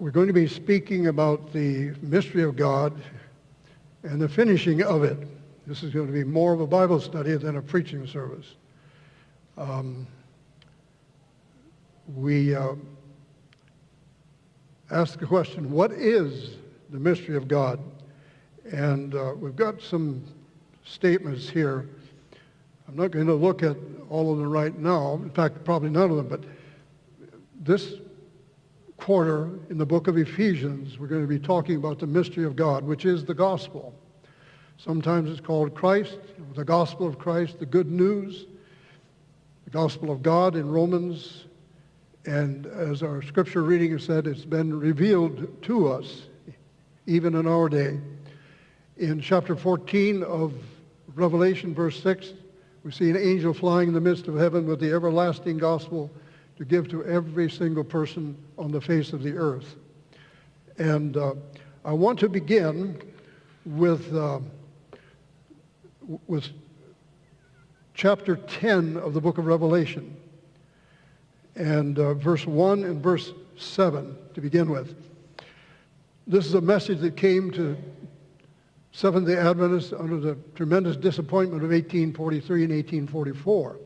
We're going to be speaking about the mystery of God and the finishing of it. This is going to be more of a Bible study than a preaching service. We ask the question, what is the mystery of God? And we've got some statements here. I'm not going to look at all of them right now. In fact, probably none of them, but this quarter in the book of Ephesians, we're going to be talking about the mystery of God, which is the gospel. Sometimes it's called Christ, the gospel of Christ, the good news, the gospel of God in Romans. And as our scripture reading has said, it's been revealed to us, even in our day. In chapter 14 of Revelation, verse 6, we see an angel flying in the midst of heaven with the everlasting gospel to give to every single person on the face of the earth. And I want to begin with chapter 10 of the book of Revelation, and verse 1 and verse 7 to begin with. This is a message that came to Seventh-day Adventists under the tremendous disappointment of 1843 and 1844.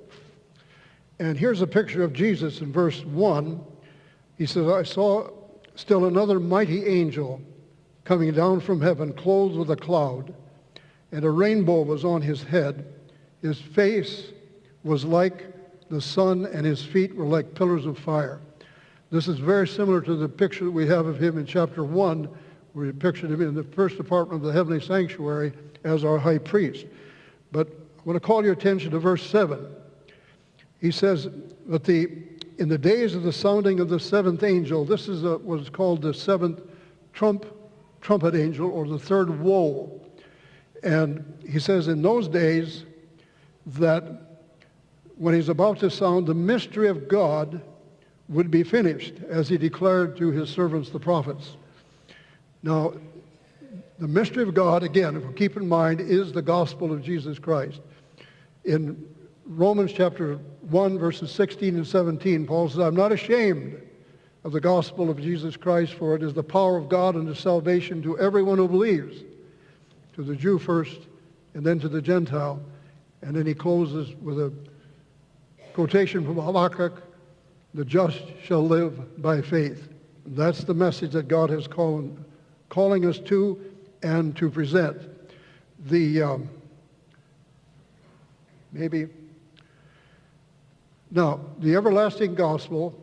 And here's a picture of Jesus in verse 1. He says, I saw still another mighty angel coming down from heaven, clothed with a cloud, and a rainbow was on his head. His face was like the sun, and his feet were like pillars of fire. This is very similar to the picture that we have of him in chapter 1, where we pictured him in the first department of the heavenly sanctuary as our high priest. But I want to call your attention to verse 7. He says that in the days of the sounding of the seventh angel, this is what is called the seventh trumpet angel, or the third woe. And he says in those days that when he's about to sound, the mystery of God would be finished, as he declared to his servants, the prophets. Now, the mystery of God, again, if we keep in mind, is the gospel of Jesus Christ. In Romans chapter 1, verses 16 and 17, Paul says, I'm not ashamed of the gospel of Jesus Christ, for it is the power of God unto salvation to everyone who believes, to the Jew first, and then to the Gentile. And then he closes with a quotation from Habakkuk, the just shall live by faith. And that's the message that God is calling us to and to present. Now, the everlasting gospel